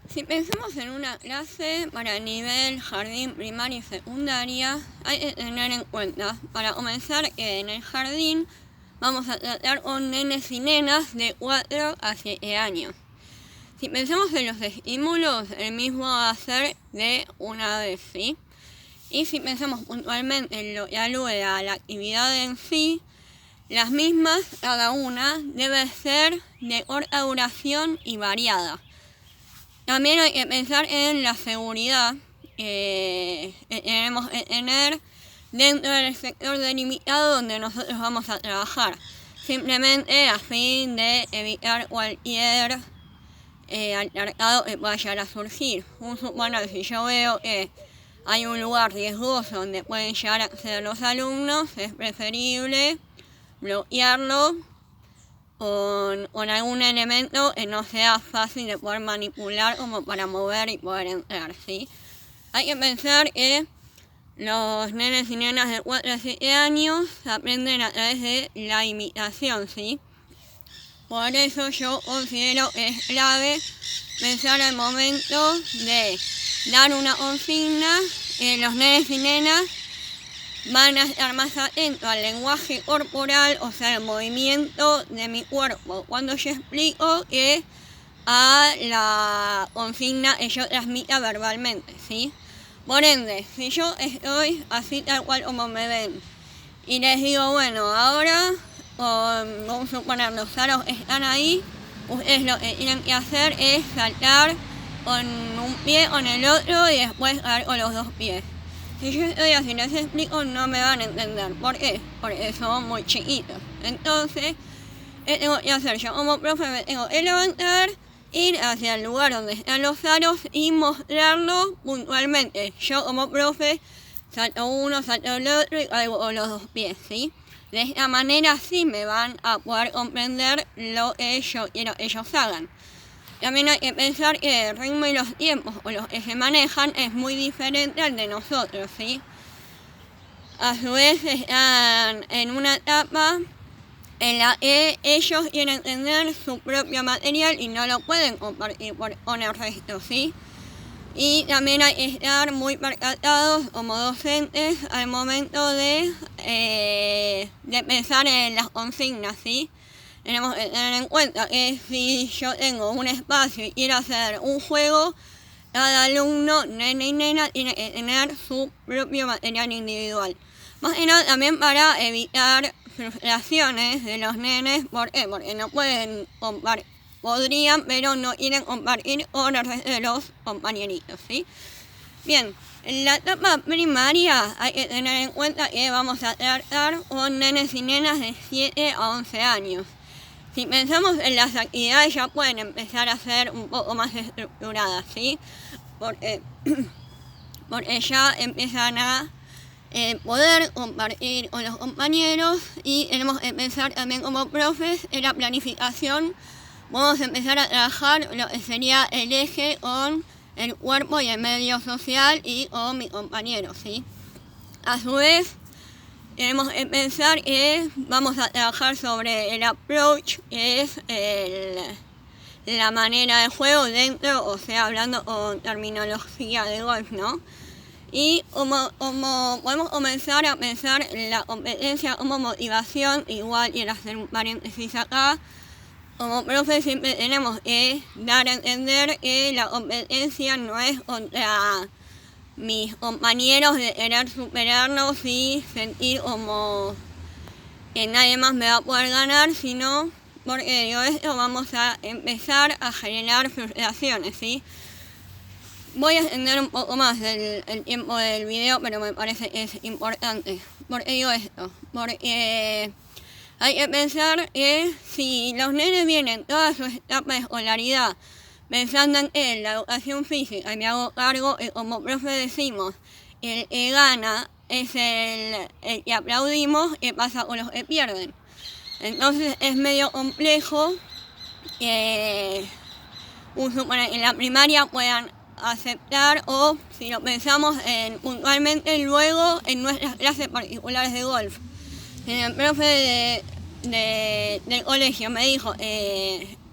Si pensamos en una clase para nivel jardín, primaria y secundaria, hay que tener en cuenta, para comenzar, que en el jardín vamos a tratar con nenes y nenas de 4 a 7 años. Si pensamos en los estímulos, el mismo va a ser de una vez, ¿sí? Y si pensamos puntualmente en lo que alude a la actividad en sí, las mismas, cada una, debe ser de corta duración y variada. También hay que pensar en la seguridad que tenemos que tener dentro del sector delimitado donde nosotros vamos a trabajar. Simplemente a fin de evitar cualquier altercado que pueda llegar a surgir. Bueno, si yo veo que hay un lugar riesgoso donde pueden llegar a acceder los alumnos, es preferible bloquearlo con algún elemento que no sea fácil de poder manipular como para mover y poder entrar, ¿sí? Hay que pensar que los nenes y nenas de 4 a 7 años aprenden a través de la imitación, ¿sí? Por eso yo considero que es clave pensar al momento de dar una consigna que los nenes y nenas van a estar más atentos al lenguaje corporal, o sea, el movimiento de mi cuerpo, cuando yo explico, que a la consigna que yo transmita verbalmente, ¿sí? Por ende, si yo estoy así tal cual como me ven y les digo, bueno, ahora, vamos a suponer, los aros están ahí, ustedes lo que tienen que hacer es saltar con un pie con el otro y después caer con los dos pies. Si yo estoy así, les explico, no me van a entender. ¿Por qué? Porque son muy chiquitos. Entonces, ¿qué tengo que hacer? Yo como profe me tengo que levantar, ir hacia el lugar donde están los aros y mostrarlo puntualmente. Yo como profe salto uno, salto el otro y caigo con los dos pies, ¿sí? De esta manera sí me van a poder comprender lo que yo quiero que ellos hagan. También hay que pensar que el ritmo y los tiempos o los que se manejan es muy diferente al de nosotros, ¿sí? A su vez están en una etapa en la que ellos quieren tener su propio material y no lo pueden compartir con el resto, ¿sí? Y también hay que estar muy percatados como docentes al momento de pensar en las consignas, ¿sí? Tenemos que tener en cuenta que si yo tengo un espacio y quiero hacer un juego, cada alumno, nene y nena, tiene que tener su propio material individual. Más que nada también para evitar frustraciones de los nenes. ¿Por qué? Porque no pueden compartir. Podrían, pero no quieren compartir con el resto de los compañeritos, ¿sí? Bien, en la etapa primaria hay que tener en cuenta que vamos a tratar con nenes y nenas de 7 a 11 años. Si pensamos en las actividades ya pueden empezar a ser un poco más estructuradas, ¿sí? Porque ya empiezan a poder compartir con los compañeros y tenemos que empezar también como profes en la planificación. Vamos a empezar a trabajar lo que sería el eje con el cuerpo y el medio social y con mi compañero, ¿sí? A su vez, tenemos que pensar que vamos a trabajar sobre el approach, que es la manera de juego dentro, o sea, hablando con terminología de golf, ¿no? Y como podemos comenzar a pensar la competencia como motivación, igual quiero hacer un paréntesis acá, como profe siempre tenemos que dar a entender que la competencia no es contra mis compañeros de querer superarnos y sentir como que nadie más me va a poder ganar, sino porque digo esto vamos a empezar a generar frustraciones, ¿sí? Voy a extender un poco más el tiempo del video, pero me parece que es importante. ¿Por qué digo esto? Porque hay que pensar que si los nenes vienen toda su etapa de escolaridad pensando en la educación física, y me hago cargo, como profe decimos, el que gana es el que aplaudimos, ¿qué pasa con los que pierden? Entonces es medio complejo que en la primaria puedan aceptar, o si lo pensamos puntualmente luego en nuestras clases particulares de golf. El profe del colegio me dijo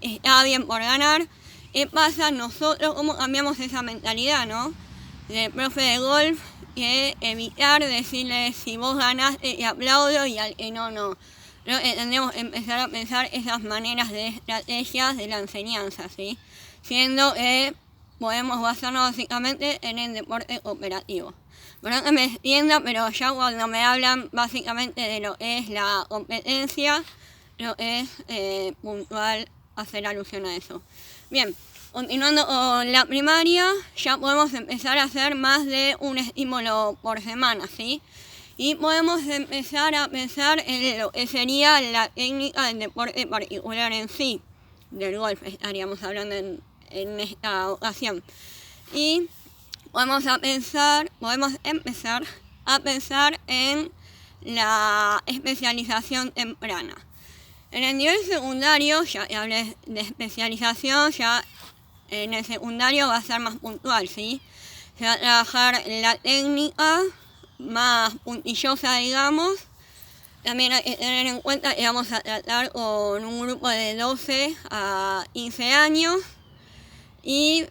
estaba bien por ganar ¿qué pasa nosotros? ¿Cómo cambiamos esa mentalidad, no? Del profe de golf, que evitar decirle si vos ganaste te aplaudo y al que no, no. Pero tendremos que empezar a pensar esas maneras de estrategias de la enseñanza, ¿sí? Siendo que podemos basarnos básicamente en el deporte cooperativo. Perdón que me extienda, pero ya cuando me hablan básicamente de lo que es la competencia, lo que es puntual hacer alusión a eso. Bien, continuando con la primaria, ya podemos empezar a hacer más de un estímulo por semana, ¿sí? Y podemos empezar a pensar en lo que sería la técnica del deporte particular en sí, del golf estaríamos hablando en esta ocasión. Y podemos empezar a pensar en la especialización temprana. En el nivel secundario, ya hablé de especialización, ya en el secundario va a ser más puntual, ¿sí? Se va a trabajar la técnica más puntillosa, digamos. También hay que tener en cuenta que vamos a tratar con un grupo de 12 a 15 años y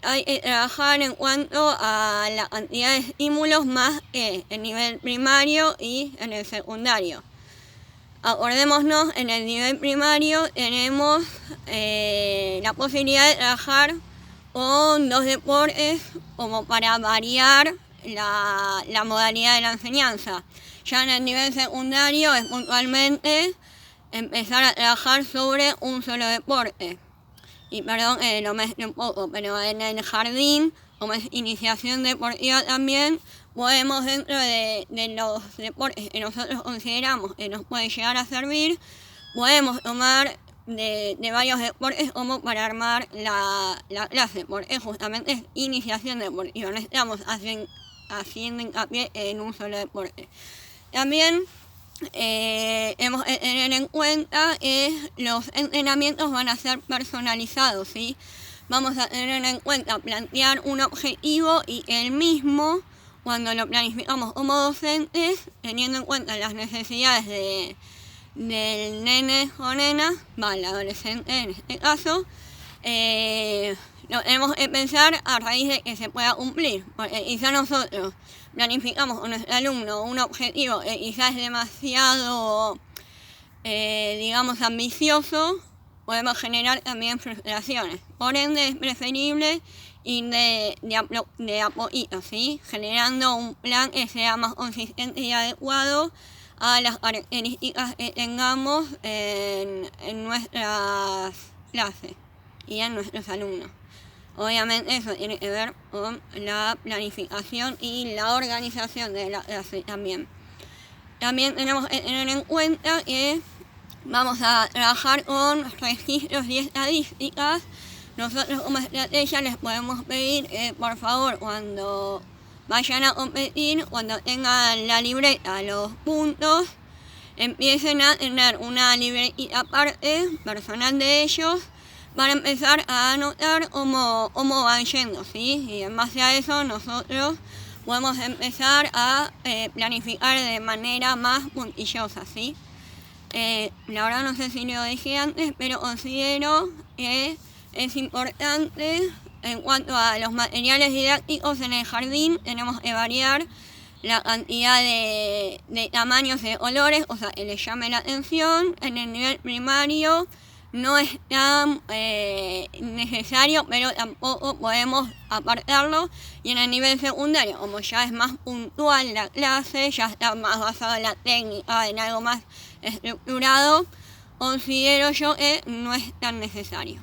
hay que trabajar en cuanto a la cantidad de estímulos más que en nivel primario y en el secundario. Acordémonos, en el nivel primario tenemos la posibilidad de trabajar con 2 deportes como para variar la modalidad de la enseñanza. Ya en el nivel secundario es puntualmente empezar a trabajar sobre un solo deporte. Y perdón, lo mezclé un poco, pero en el jardín, como es iniciación deportiva también, podemos dentro de los deportes que nosotros consideramos que nos pueden llegar a servir, podemos tomar de varios deportes como para armar la clase, porque justamente es iniciación deportiva, no estamos haciendo hincapié en un solo deporte. También hemos de tener en cuenta que los entrenamientos van a ser personalizados, ¿sí? Vamos a tener en cuenta plantear un objetivo y el mismo, cuando lo planificamos como docentes, teniendo en cuenta las necesidades del nene o nena, el adolescente en este caso, lo tenemos que pensar a raíz de que se pueda cumplir, porque quizá nosotros planificamos con nuestro alumno un objetivo que quizás es demasiado, digamos, ambicioso, podemos generar también frustraciones. Por ende es preferible ir de a poquito, ¿sí? Generando un plan que sea más consistente y adecuado a las características que tengamos en nuestras clases y en nuestros alumnos. Obviamente eso tiene que ver con la planificación y la organización de la clase también. También tenemos que tener en cuenta que vamos a trabajar con registros y estadísticas. Nosotros como estrategia les podemos pedir que por favor cuando vayan a competir, cuando tengan la libreta, los puntos, empiecen a tener una libretita aparte, personal de ellos, para empezar a anotar cómo van yendo, ¿sí? Y en base a eso nosotros podemos empezar a planificar de manera más puntillosa, ¿sí? La verdad no sé si lo dije antes, pero considero que es importante en cuanto a los materiales didácticos en el jardín, tenemos que variar la cantidad de tamaños de colores, o sea, que les llame la atención. En el nivel primario no es tan necesario, pero tampoco podemos apartarlo. Y en el nivel secundario, como ya es más puntual la clase, ya está más basada en la técnica, en algo más estructurado, considero yo que no es tan necesario.